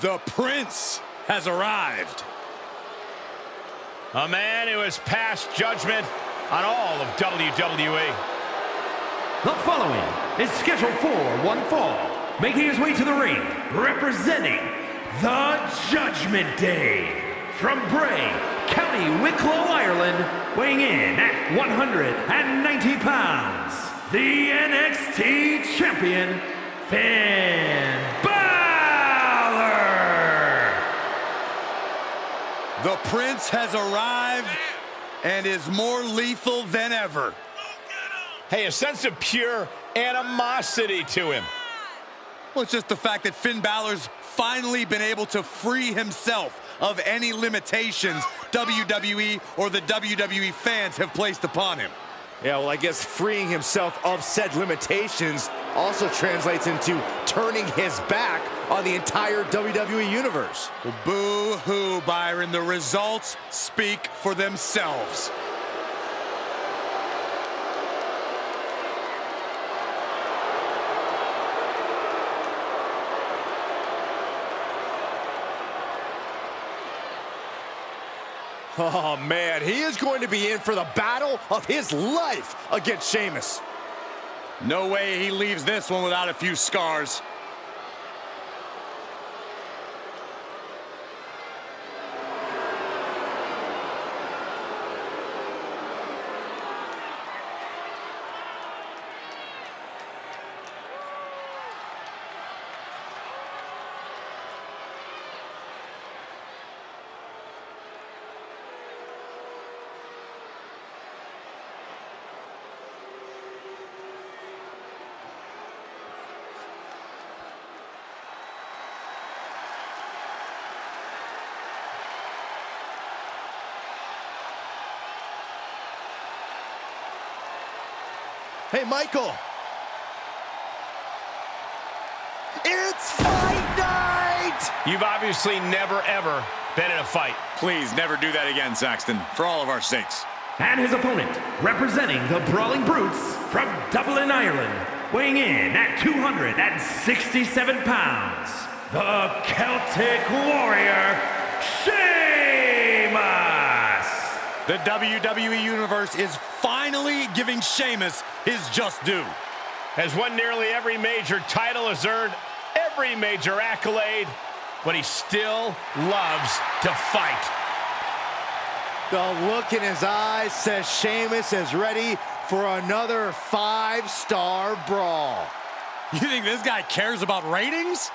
The Prince has arrived. A man who has passed judgment on all of WWE. The following is scheduled for one fall, making his way to the ring, representing the Judgment Day. From Bray, County Wicklow, Ireland, weighing in at 190 pounds, the NXT Champion, Finn Balor! The Prince has arrived and is more lethal than ever. Hey, a sense of pure animosity to him. Well, it's just the fact that Finn Balor's finally been able to free himself of any limitations WWE or the WWE fans have placed upon him. Yeah, well, I guess freeing himself of said limitations also translates into turning his back on the entire WWE universe. Well, boo-hoo, Byron. The results speak for themselves. Oh, man, he is going to be in for the battle of his life against Sheamus. No way he leaves this one without a few scars. Hey, Michael. It's fight night! You've obviously never, ever been in a fight. Please never do that again, Saxton, for all of our sakes. And his opponent, representing the Brawling Brutes from Dublin, Ireland, weighing in at 267 pounds, the Celtic Warrior, Sheamus! The WWE Universe is finally giving Sheamus his just due. Has won nearly every major title, has earned every major accolade, but he still loves to fight. The look in his eyes says Sheamus is ready for another 5-star brawl. You think this guy cares about ratings?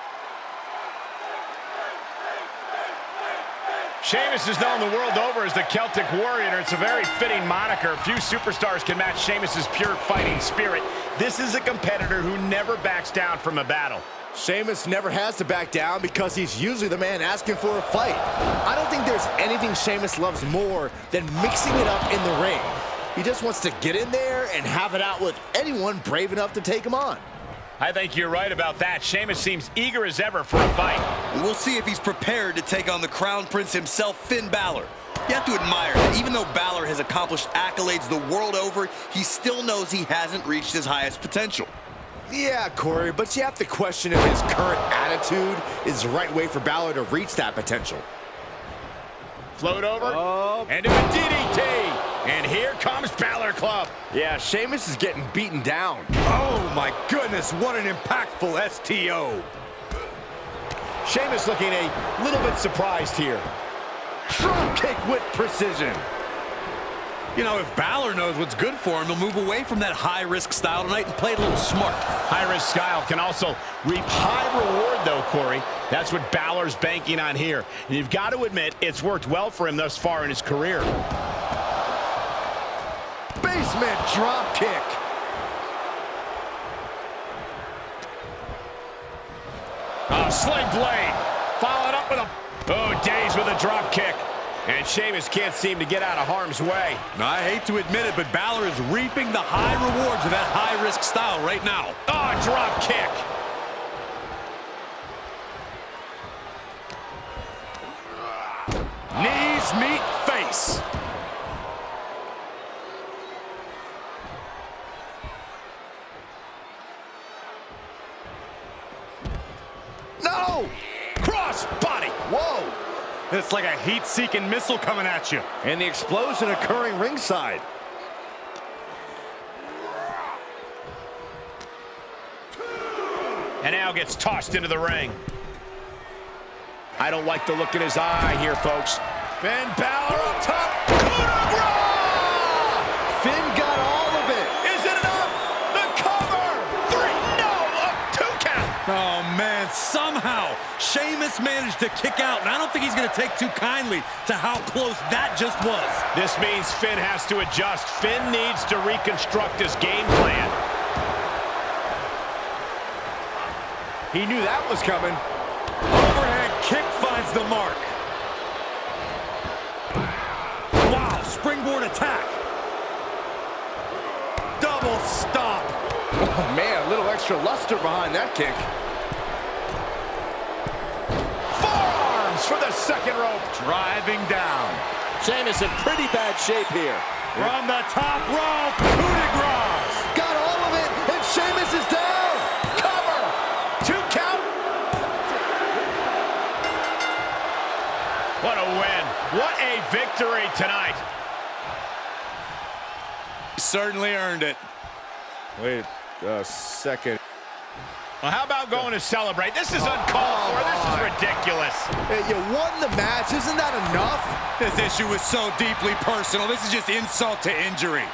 Sheamus is known the world over as the Celtic Warrior, and it's a very fitting moniker. Few superstars can match Sheamus's pure fighting spirit. This is a competitor who never backs down from a battle. Sheamus never has to back down because he's usually the man asking for a fight. I don't think there's anything Sheamus loves more than mixing it up in the ring. He just wants to get in there and have it out with anyone brave enough to take him on. I think you're right about that. Sheamus seems eager as ever for a fight. And we'll see if he's prepared to take on the Crown Prince himself, Finn Balor. You have to admire that even though Balor has accomplished accolades the world over, he still knows he hasn't reached his highest potential. Yeah, Corey, but you have to question if his current attitude is the right way for Balor to reach that potential. Float over, and to a DDT. And here comes Balor Club. Yeah, Sheamus is getting beaten down. Oh my goodness, what an impactful STO. Sheamus looking a little bit surprised here. Drop kick with precision. You know, if Balor knows what's good for him, he'll move away from that high-risk style tonight and play a little smart. High-risk style can also reap high reward, though, Corey. That's what Balor's banking on here. And you've got to admit, it's worked well for him thus far in his career. Basement drop kick. Sling blade. Followed up with a... Oh, Days with a drop kick. And Sheamus can't seem to get out of harm's way. I hate to admit it, but Balor is reaping the high rewards of that high-risk style right now. Oh, drop kick. Knees meet face. No! Cross It's like a heat-seeking missile coming at you. And the explosion occurring ringside. And now gets tossed into the ring. I don't like the look in his eye here, folks. Finn Balor up top. Coup de grace! Finn got all of it. Is it enough? The cover! 3, no, a 2 count. Oh, man, somehow Sheamus managed to kick out, and I don't think he's going to take too kindly to how close that just was. This means Finn has to adjust. Finn needs to reconstruct his game plan. He knew that was coming. Overhead kick finds the mark. Wow, springboard attack. Double stomp. Oh, man, a little extra luster behind that kick. Forearms for the second rope. Driving down. Sheamus in pretty bad shape here. From the top rope, coup de grace. Got all of it, and Sheamus is down. Cover. 2 count. What a win. What a victory tonight. Certainly earned it. Wait a second. Well, how about going to celebrate? This is uncalled for. This is ridiculous. Hey, you won the match. Isn't that enough? This issue was so deeply personal. This is just insult to injury.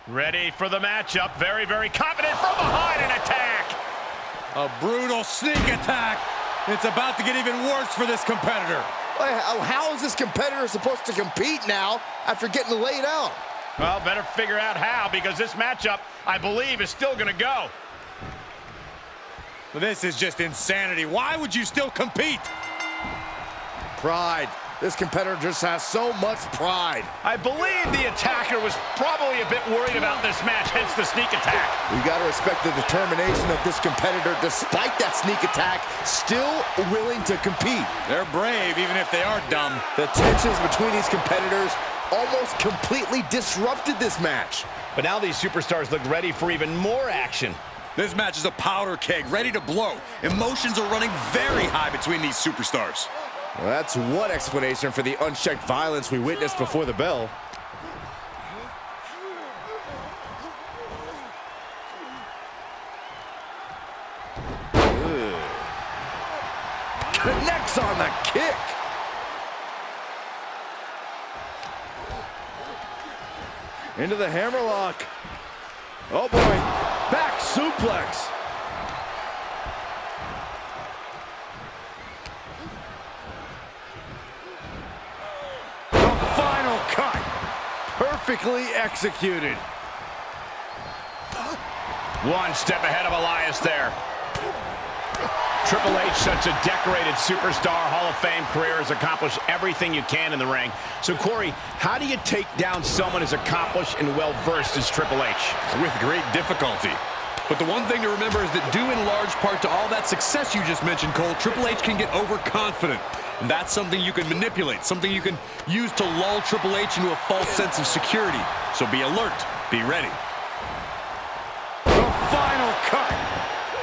Ready for the matchup. Very, very confident from behind an attack. A brutal sneak attack. It's about to get even worse for this competitor. How is this competitor supposed to compete now after getting laid out? Well, better figure out how, because this matchup, I believe, is still going to go. This is just insanity. Why would you still compete? Pride. This competitor just has so much pride. I believe the attacker was probably a bit worried about this match, hence the sneak attack. We got to respect the determination of this competitor, despite that sneak attack, still willing to compete. They're brave, even if they are dumb. The tensions between these competitors almost completely disrupted this match. But now these superstars look ready for even more action. This match is a powder keg, ready to blow. Emotions are running very high between these superstars. Well, that's one explanation for the unchecked violence we witnessed before the bell. Ugh. Connects on the kick. Into the hammerlock. Oh boy, back suplex. Cut. Perfectly executed. One step ahead of Elias there. Triple H, such a decorated superstar, Hall of Fame career, has accomplished everything you can in the ring. So, Corey, how do you take down someone as accomplished and well-versed as Triple H? With great difficulty. But the one thing to remember is that due in large part to all that success you just mentioned, Cole, Triple H can get overconfident. And that's something you can manipulate, something you can use to lull Triple H into a false sense of security. So be alert, be ready. The final cut.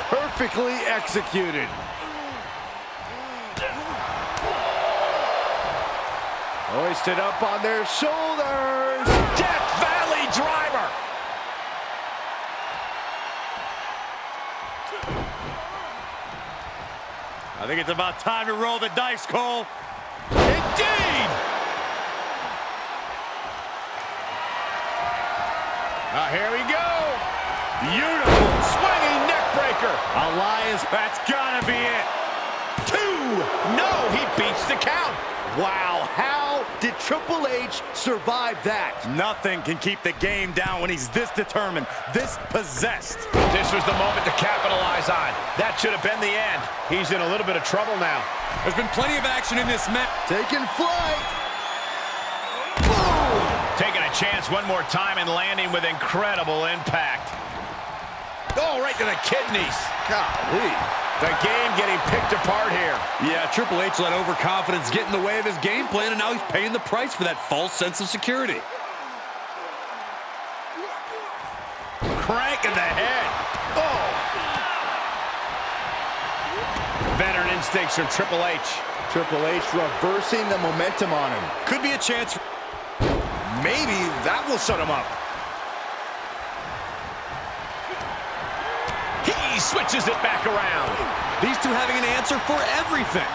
Perfectly executed. Hoisted up on their shoulders. Death Valley driver. I think it's about time to roll the dice, Cole. Indeed. Here we go. Beautiful. Swinging neck breaker. Elias, that's gotta be it. 2. No, he beats the count. Wow, how did Triple H survive that? Nothing can keep the game down when he's this determined, this possessed. This was the moment to capitalize on. That should have been the end. He's in a little bit of trouble now. There's been plenty of action in this match. Taking flight. Taking a chance one more time and landing with incredible impact. Oh, right to the kidneys. Golly. The game getting picked apart here. Yeah, Triple H let overconfidence get in the way of his game plan, and now he's paying the price for that false sense of security. Crank in the head. Oh. Veteran instincts from Triple H. Triple H reversing the momentum on him. Could be a chance. Maybe that will shut him up. He switches it back around. These two having an answer for everything.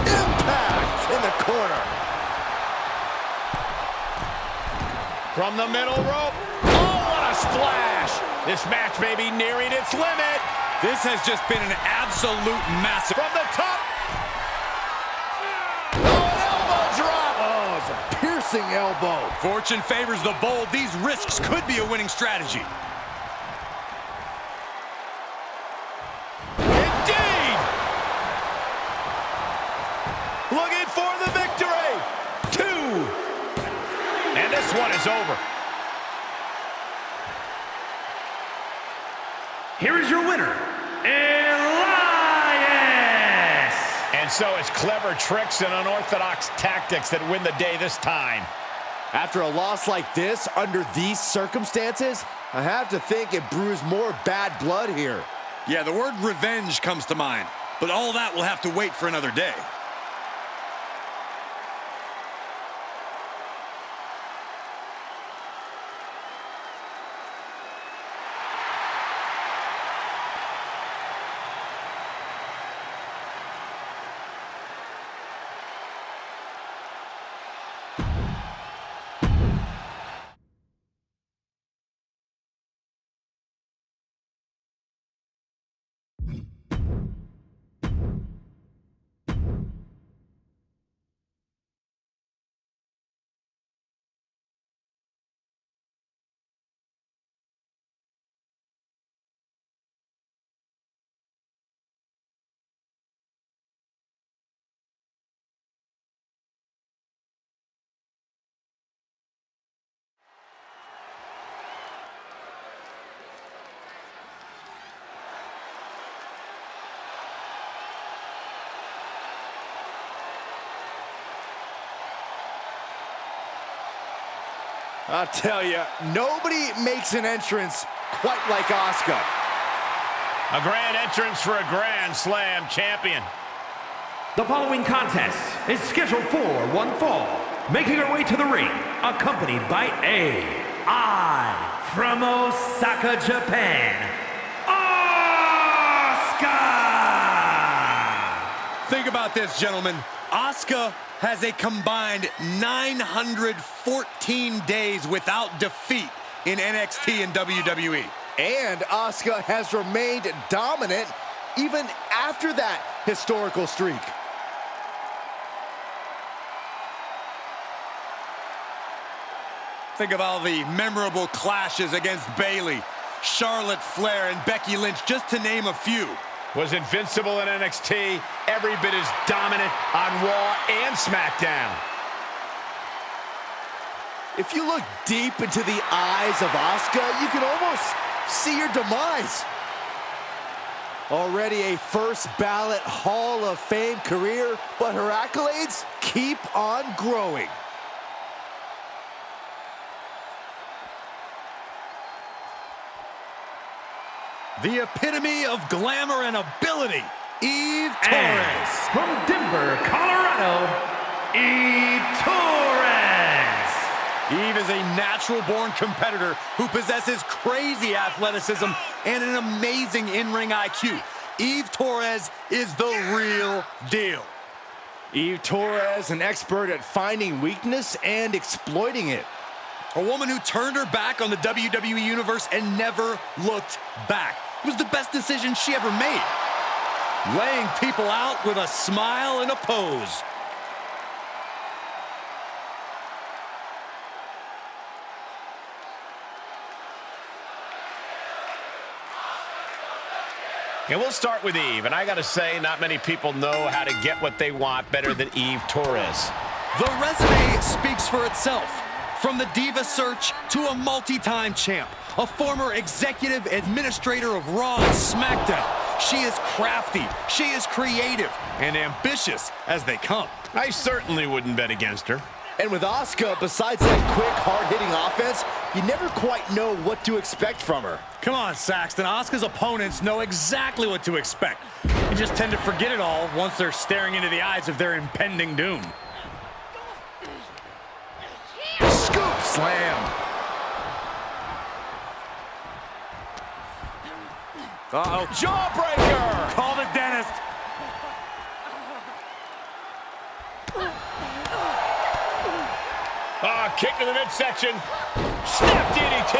Impact in the corner. From the middle rope. Oh, what a splash. This match may be nearing its limit. This has just been an absolute massive. From the top. Oh, it's a piercing elbow. Fortune favors the bold. These risks could be a winning strategy. Indeed! Looking for the victory. 2. And this one is over. Here is your winner, Elias! And so it's clever tricks and unorthodox tactics that win the day this time. After a loss like this, under these circumstances, I have to think it brews more bad blood here. Yeah, the word revenge comes to mind, but all that will have to wait for another day. I'll tell you, nobody makes an entrance quite like Asuka. A grand entrance for a Grand Slam champion. The following contest is scheduled for one fall. Making her way to the ring, accompanied by AI from Osaka, Japan, Asuka! Think about this, gentlemen. Asuka has a combined 914 days without defeat in NXT and WWE. And Asuka has remained dominant even after that historical streak. Think of all the memorable clashes against Bayley, Charlotte Flair, and Becky Lynch, just to name a few. Was invincible in NXT, every bit as dominant on Raw and SmackDown. If you look deep into the eyes of Asuka, you can almost see your demise. Already a first ballot Hall of Fame career, but her accolades keep on growing. The epitome of glamour and ability, Eve And Torres. from Denver, Colorado, Eve Torres! Eve is a natural-born competitor who possesses crazy athleticism and an amazing in-ring IQ. Eve Torres is the real deal. Eve Torres, an expert at finding weakness and exploiting it. A woman who turned her back on the WWE Universe and never looked back. It was the best decision she ever made. Laying people out with a smile and a pose. And we'll start with Eve, and I gotta say, not many people know how to get what they want better than Eve Torres. The resume speaks for itself. From the Diva search to a multi-time champ, a former executive administrator of Raw and SmackDown. She is crafty, she is creative, and ambitious as they come. I certainly wouldn't bet against her. And with Asuka, besides that quick, hard-hitting offense, you never quite know what to expect from her. Come on, Saxton. Asuka's opponents know exactly what to expect. You just tend to forget it all once they're staring into the eyes of their impending doom. Scoop slam. Uh-oh. Jawbreaker. Call the dentist. Kick to the midsection. Snap DDT.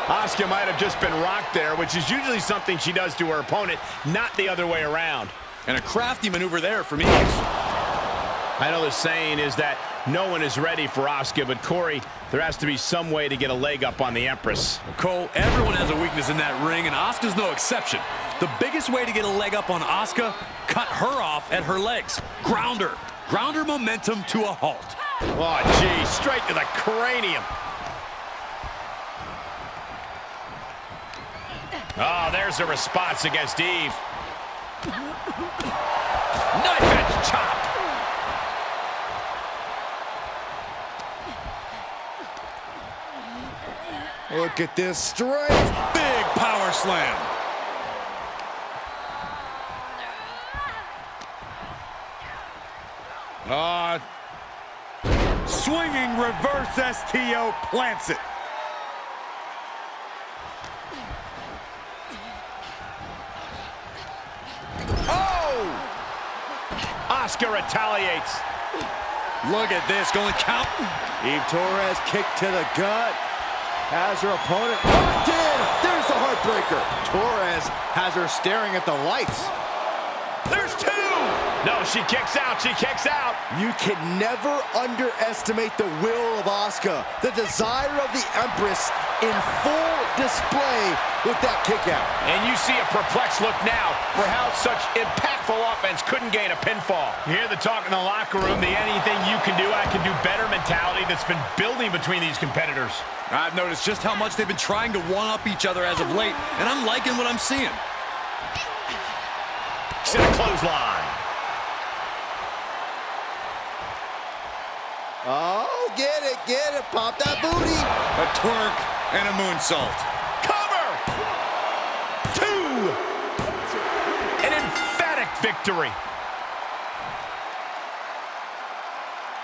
Asuka might have just been rocked there, which is usually something she does to her opponent, not the other way around. And a crafty maneuver there for me. I know the saying is that no one is ready for Asuka, but Corey, there has to be some way to get a leg up on the Empress. Cole, everyone has a weakness in that ring, and Asuka's no exception. The biggest way to get a leg up on Asuka, cut her off at her legs. Ground her. Ground her momentum to a halt. Oh, gee, straight to the cranium. Oh, there's a response against Eve. Knife edge chop. Look at this strength. Big power slam. Swinging reverse STO plants it. Oh! Asuka retaliates. Look at this, going count. Eve Torres kick to the gut. Has her opponent locked in. There's the heartbreaker. Torres has her staring at the lights. There's two. No, she kicks out. She kicks out. You can never underestimate the will of Asuka, the desire of the Empress in full display with that kick out. And you see a perplexed look now for how such impactful offense couldn't gain a pinfall. You hear the talk in the locker room, the anything you can do, I can do better mentality that's been building between these competitors. I've noticed just how much they've been trying to one-up each other as of late, and I'm liking what I'm seeing. Set a clothesline. Oh, get it, pop that booty. A twerk and a moonsault. Cover! Two! An emphatic victory.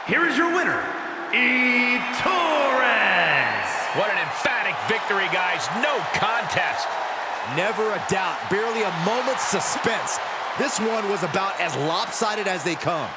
Here is your winner, Eve Torres. What an emphatic victory, guys. No contest. Never a doubt, barely a moment's suspense. This one was about as lopsided as they come.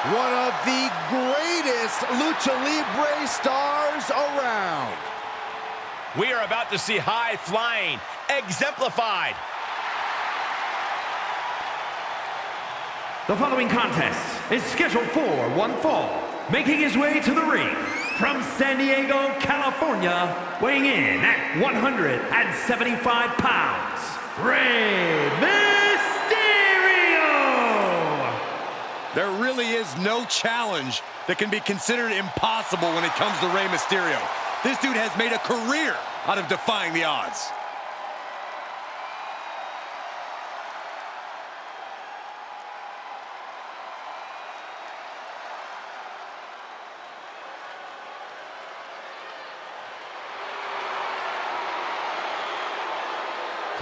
One of the greatest Lucha Libre stars around. We are about to see high flying, exemplified. The following contest is scheduled for one fall. Making his way to the ring from San Diego, California, weighing in at 175 pounds, Rey Mysterio! There really is no challenge that can be considered impossible when it comes to Rey Mysterio. This dude has made a career out of defying the odds.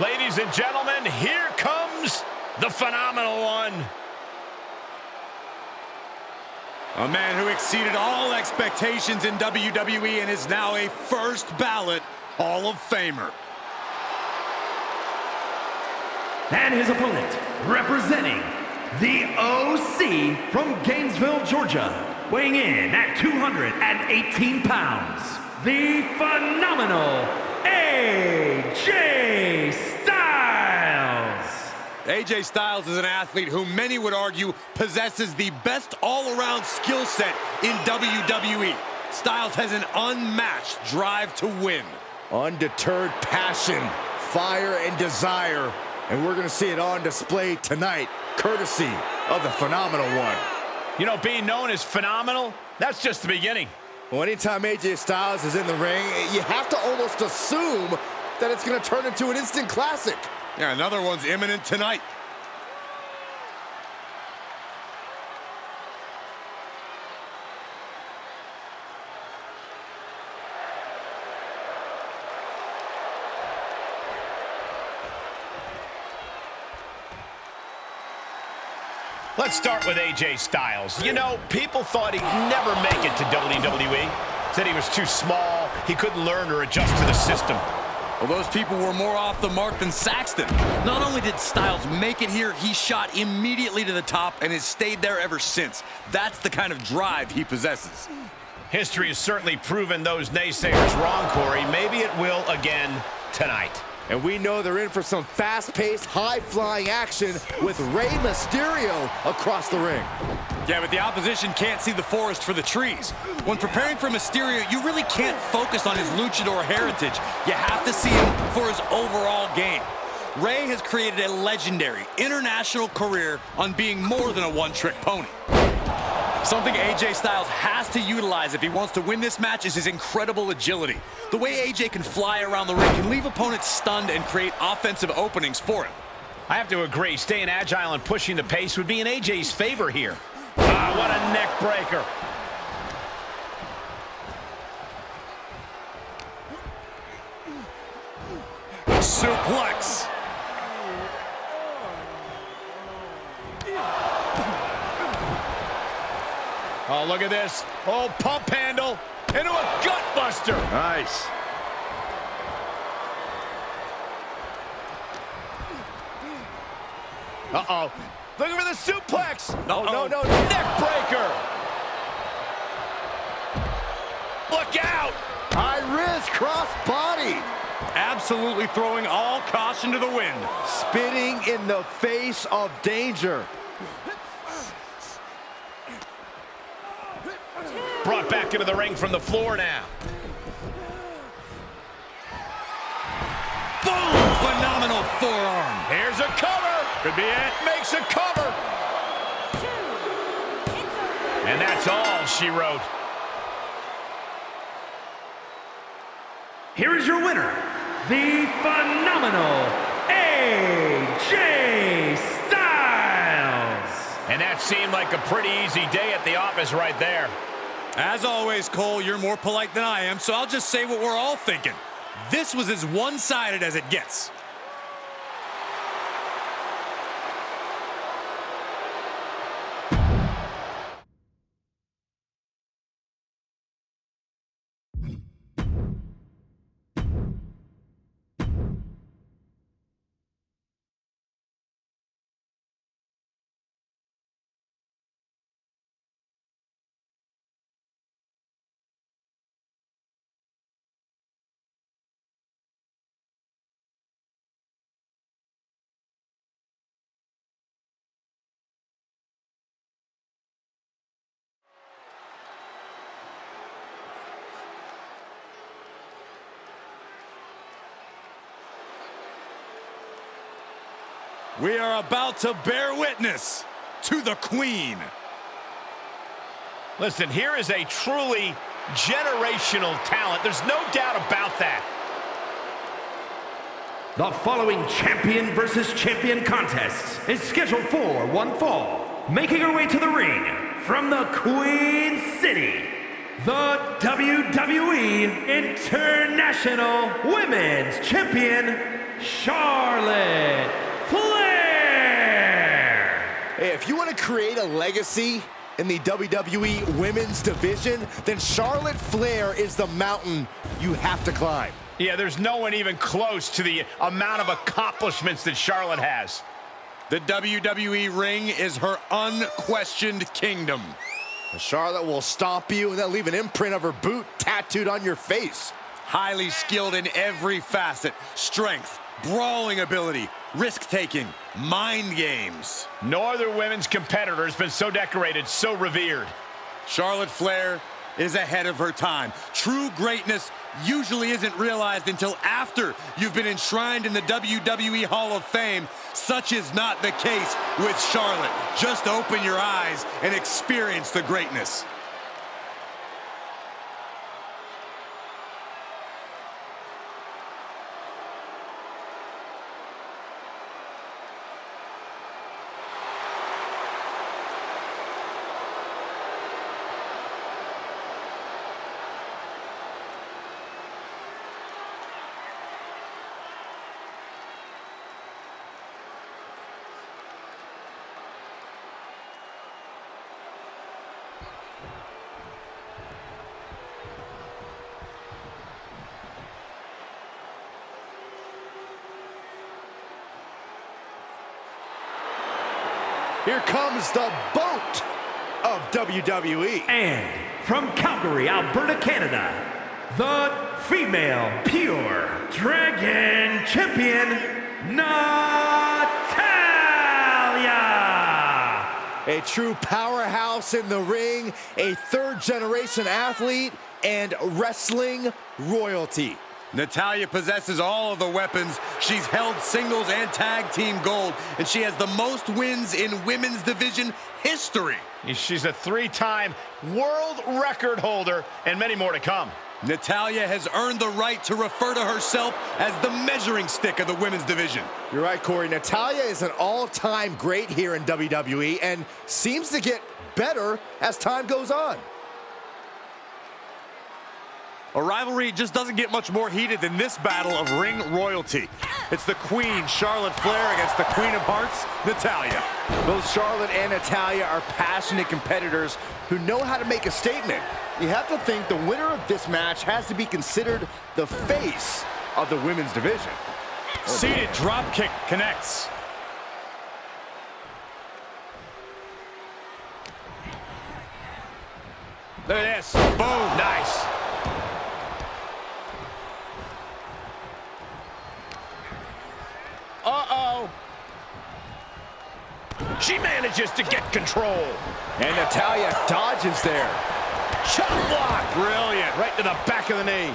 Ladies and gentlemen, here comes the phenomenal one. A man who exceeded all expectations in WWE and is now a first ballot Hall of Famer. And his opponent, representing the OC from Gainesville, Georgia, weighing in at 218 pounds, the phenomenal AJ Styles. AJ Styles is an athlete who many would argue possesses the best all-around skill set in WWE. Styles has an unmatched drive to win. Undeterred passion, fire, and desire. And we're going to see it on display tonight, courtesy of the Phenomenal One. You know, being known as phenomenal, that's just the beginning. Well, anytime AJ Styles is in the ring, you have to almost assume that it's going to turn into an instant classic. Yeah, another one's imminent tonight. Let's start with AJ Styles. You know, people thought he'd never make it to WWE. Said he was too small, he couldn't learn or adjust to the system. Well, those people were more off the mark than Saxton. Not only did Styles make it here, he shot immediately to the top and has stayed there ever since. That's the kind of drive he possesses. History has certainly proven those naysayers wrong, Corey. Maybe it will again tonight. And we know they're in for some fast-paced, high-flying action with Rey Mysterio across the ring. Yeah, but the opposition can't see the forest for the trees. When preparing for Mysterio, you really can't focus on his luchador heritage. You have to see him for his overall game. Rey has created a legendary international career on being more than a one-trick pony. Something AJ Styles has to utilize if he wants to win this match is his incredible agility. The way AJ can fly around the ring can leave opponents stunned and create offensive openings for him. I have to agree, staying agile and pushing the pace would be in AJ's favor here. Ah, what a neck breaker. Suplex. Oh, look at this. Oh, pump handle into a gut buster. Nice. Uh-oh. Looking for the suplex. Oh, no. Neck breaker. Look out. High risk, cross body. Absolutely throwing all caution to the wind. Spitting in the face of danger. Brought back into the ring from the floor now. Boom! Phenomenal forearm. Here's a cover. Could be it. Makes a cover. And that's all she wrote. Here is your winner, the phenomenal AJ Styles. And that seemed like a pretty easy day at the office right there. As always, Cole, you're more polite than I am, so I'll just say what we're all thinking. This was as one-sided as it gets. We are about to bear witness to the Queen. Listen, here is a truly generational talent. There's no doubt about that. The following champion versus champion contest is scheduled for one fall. Making her way to the ring from the Queen City, the WWE International Women's Champion, Charlotte Flair. Hey, if you want to create a legacy in the WWE Women's Division, then Charlotte Flair is the mountain you have to climb. Yeah, there's no one even close to the amount of accomplishments that Charlotte has. The WWE ring is her unquestioned kingdom. Charlotte will stomp you and then leave an imprint of her boot tattooed on your face. Highly skilled in every facet. Strength, brawling ability, risk-taking, mind games. No other women's competitor has been so decorated, so revered. Charlotte Flair is ahead of her time. True greatness usually isn't realized until after you've been enshrined in the WWE Hall of Fame. Such is not the case with Charlotte. Just open your eyes and experience the greatness. Here comes the boat of WWE. And from Calgary, Alberta, Canada, the female pure dragon champion, Natalya! A true powerhouse in the ring, a third-generation athlete, and wrestling royalty. Natalya possesses all of the weapons. She's held singles and tag team gold, and she has the most wins in women's division history. She's a three-time world record holder and many more to come. Natalya has earned the right to refer to herself as the measuring stick of the women's division. You're right, Corey. Natalya is an all-time great here in WWE and seems to get better as time goes on. A rivalry just doesn't get much more heated than this battle of ring royalty. It's the Queen, Charlotte Flair, against the Queen of Hearts, Natalya. Both Charlotte and Natalya are passionate competitors who know how to make a statement. You have to think the winner of this match has to be considered the face of the women's division. Seated drop kick connects. Look at this. Boom. Nice. Uh-oh. She manages to get control. And Natalya dodges there. Chop block. Brilliant. Right to the back of the knee.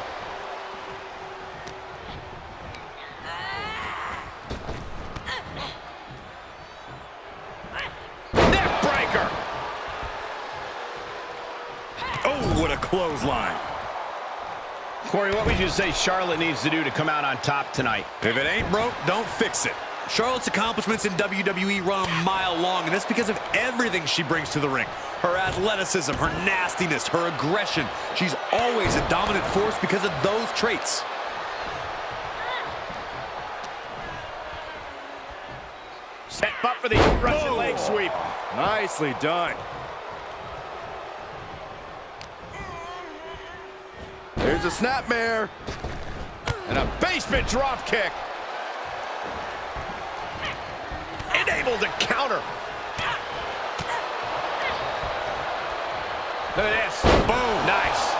Neck breaker. Oh, what a clothesline. Corey, what would you say Charlotte needs to do to come out on top tonight? If it ain't broke, don't fix it. Charlotte's accomplishments in WWE run a mile long, and that's because of everything she brings to the ring. Her athleticism, her nastiness, her aggression. She's always a dominant force because of those traits. Set up for the Russian leg sweep. Nicely done. There's a snapmare. And a basement drop kick. Enabled to counter. Look at this. Boom. Nice.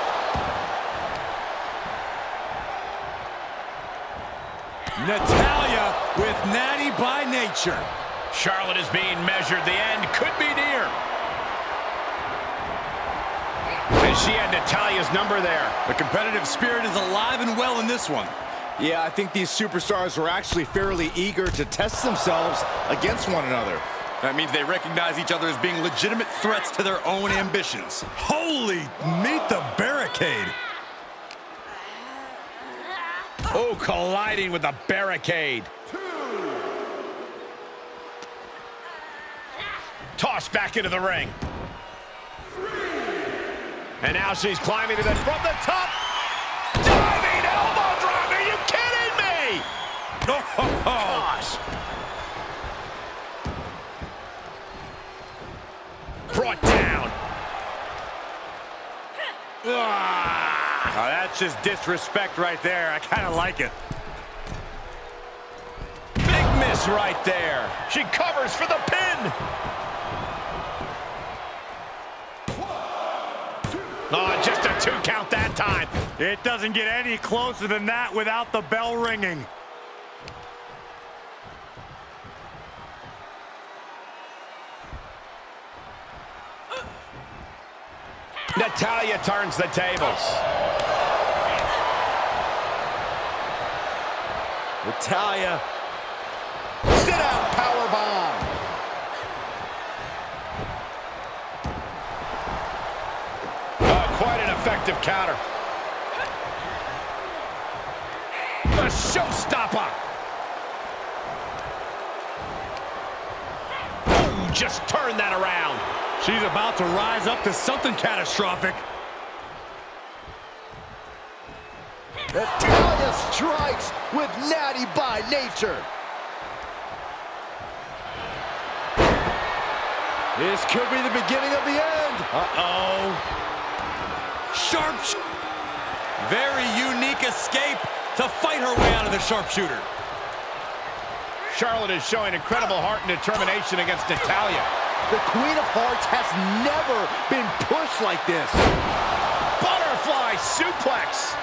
Natalya with natty by nature. Charlotte is being measured. The end could be near. And she had Natalya's number there. The competitive spirit is alive and well in this one. Yeah, I think these superstars were actually fairly eager to test themselves against one another. That means they recognize each other as being legitimate threats to their own ambitions. Holy, meet the barricade. Oh, colliding with the barricade. Tossed back into the ring. And now she's climbing to the from the top. Diving elbow drop. Are you kidding me? Oh, Gosh. Brought down. Oh, that's just disrespect right there. I kind of like it. Big miss right there. She covers for the pin. Oh, just a 2 count that time. It doesn't get any closer than that without the bell ringing. Natalya turns the tables. Natalya. Sit out powerbomb. Quite an effective counter. The showstopper. Ooh, just turn that around. She's about to rise up to something catastrophic. Natalya strikes with natty by nature. This could be the beginning of the end. Uh-oh. Sharp. Very unique escape to fight her way out of the sharpshooter. Charlotte is showing incredible heart and determination against Natalya. The Queen of Hearts has never been pushed like this. Butterfly suplex.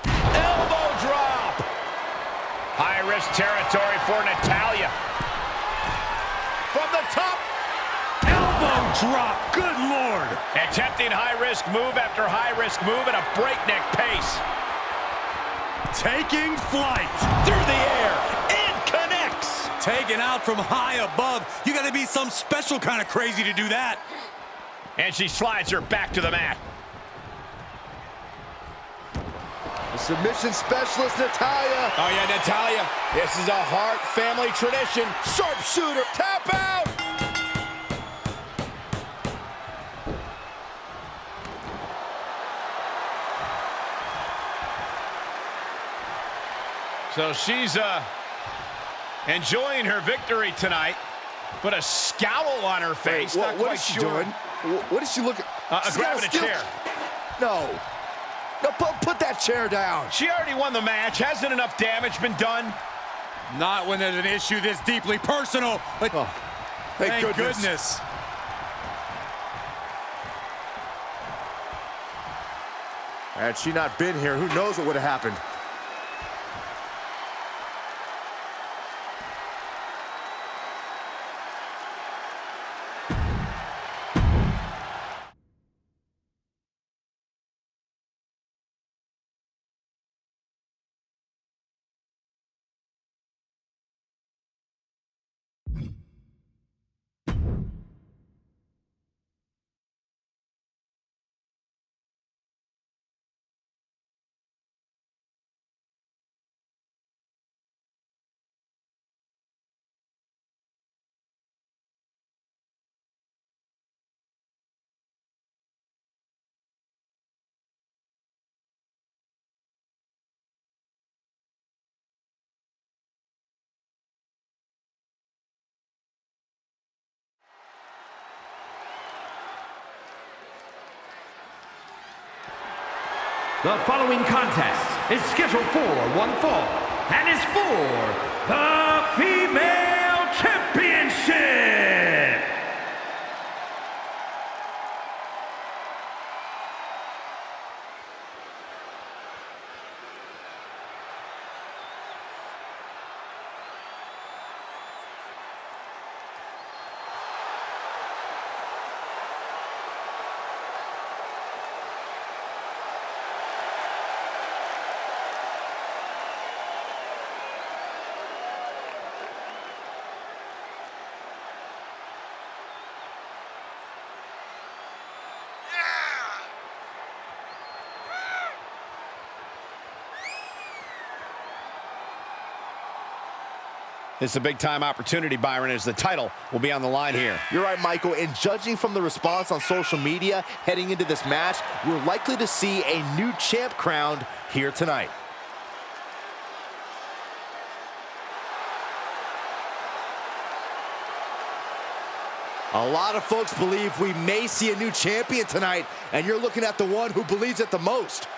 Elbow drop. High-risk territory for Natalya. From the top. Elbow drop. Good Lord. Attempting high-risk move after high-risk move at a breakneck pace. Taking flight. Through the air. And connects. Taken out from high above. You got to be some special kind of crazy to do that. And she slides her back to the mat. The submission specialist, Natalya. Oh, yeah, Natalya. This is a Hart family tradition. Sharpshooter. Tap out. So she's enjoying her victory tonight, but a scowl on her face. Wait, Not what quite is she sure. doing? What is she looking? She's got Grabbing a chair. No. No, put that chair down. She already won the match. Hasn't enough damage been done? Not when there's an issue this deeply personal. But Oh, thank goodness. Had she not been here, who knows what would have happened. The following contest is scheduled for one fall and is for the Female Championship. This is a big-time opportunity, Byron, as the title will be on the line here. You're right, Michael, and judging from the response on social media heading into this match, we're likely to see a new champ crowned here tonight. A lot of folks believe we may see a new champion tonight, and you're looking at the one who believes it the most.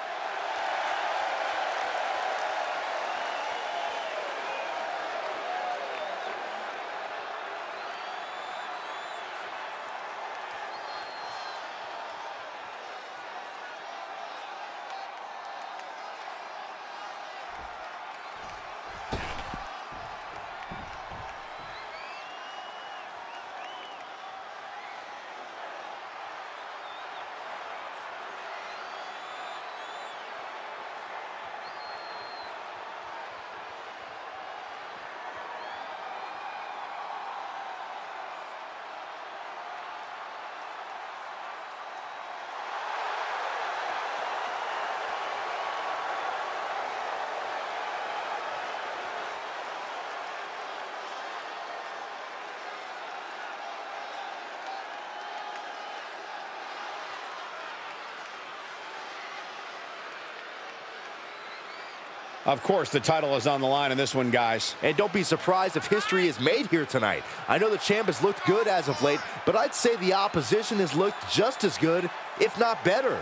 Of course, the title is on the line in this one, guys. And don't be surprised if history is made here tonight. I know the champ has looked good as of late, but I'd say the opposition has looked just as good, if not better.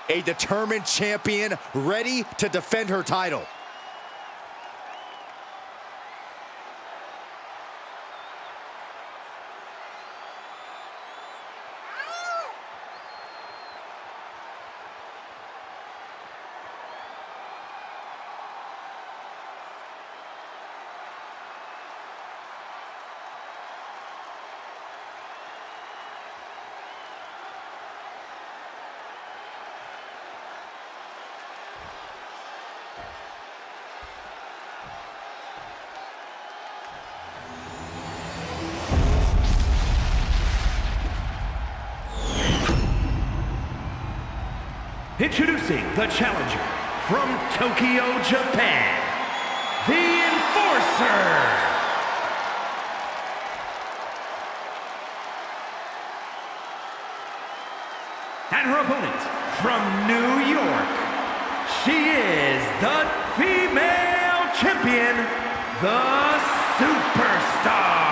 A determined champion ready to defend her title. Introducing the challenger from Tokyo, Japan, the Enforcer. And her opponent from New York, she is the female champion, the Superstar.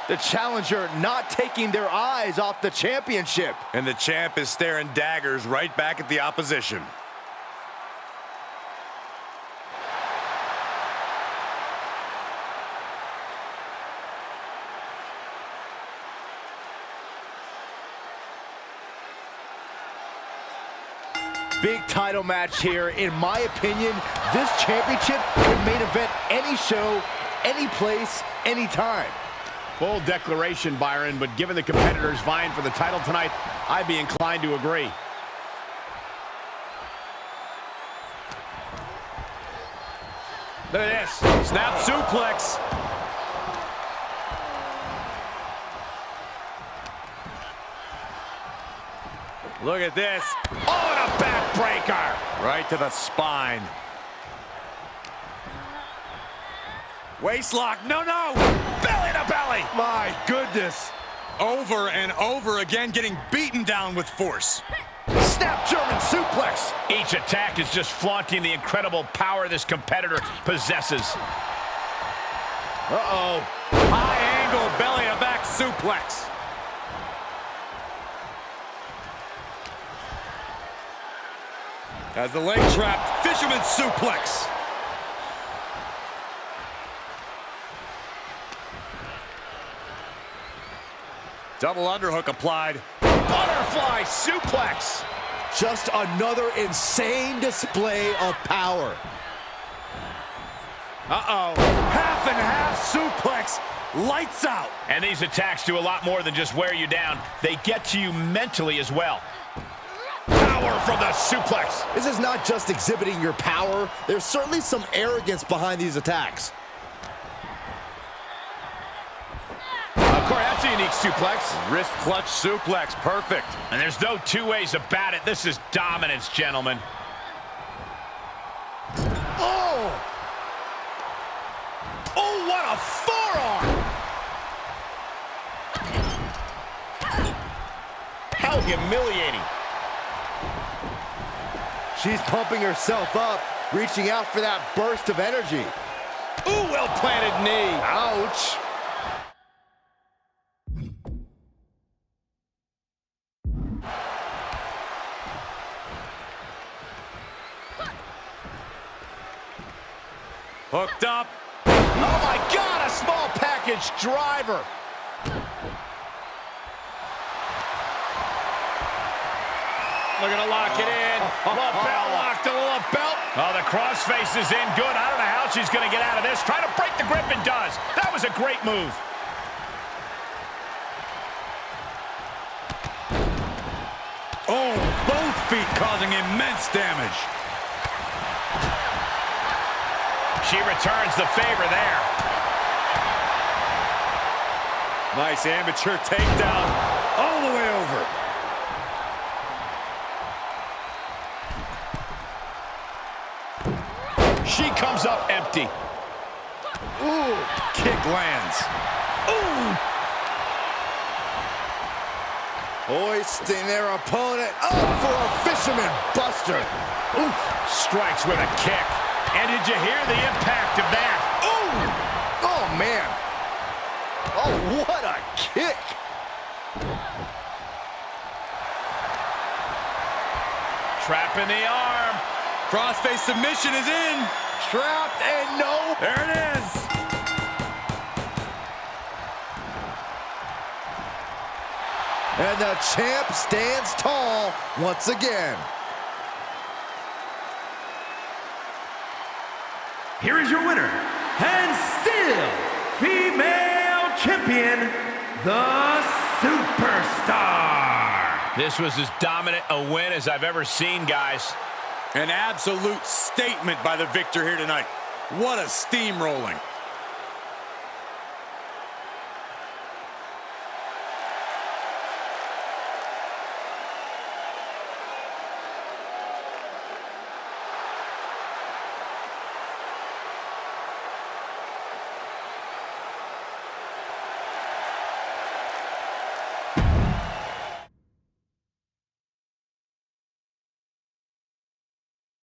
The challenger not taking their eyes off the championship. And the champ is staring daggers right back at the opposition. Big title match here. In my opinion, this championship can main event any show, any place, anytime. Bold declaration, Byron, but given the competitors vying for the title tonight, I'd be inclined to agree. Look at this. Snap suplex. Look at this. Oh, and a backbreaker. Right to the spine. Waistlock. No, no. Belly to belly. My goodness. Over and over again, getting beaten down with force. Snap German suplex. Each attack is just flaunting the incredible power this competitor possesses. Uh-oh. High angle belly to back suplex. As the leg trapped, fisherman suplex. Double underhook applied. Butterfly suplex. Just another insane display of power. Uh-oh. Half and half suplex. Lights out. And these attacks do a lot more than just wear you down. They get to you mentally as well. Power from the suplex. This is not just exhibiting your power. There's certainly some arrogance behind these attacks. Corey, that's a unique suplex. Wrist clutch suplex. Perfect. And there's no two ways about it. This is dominance, gentlemen. Oh! Oh, what a forearm! humiliating. She's pumping herself up, reaching out for that burst of energy. Ooh, well-planted knee. Ouch. Hooked up. Oh, my God, a small package driver. Looking to lock it in. Lapel lock to the lapel. Oh, the crossface is in good. I don't know how she's going to get out of this. Trying to break the grip and does. That was a great move. Oh, both feet causing immense damage. She returns the favor there. Nice amateur takedown all the way over. She comes up empty. Ooh, kick lands. Ooh. Hoisting their opponent up for a fisherman buster. Oof. Strikes with a kick. And did you hear the impact of that? Ooh! Oh, man. Oh, what a kick. Trapping the arm. Crossface submission is in. Trapped and no. There it is. And the champ stands tall once again. Here is your winner, and still female champion, the Superstar. This was as dominant a win as I've ever seen, guys. An absolute statement by the victor here tonight. What a steamrolling.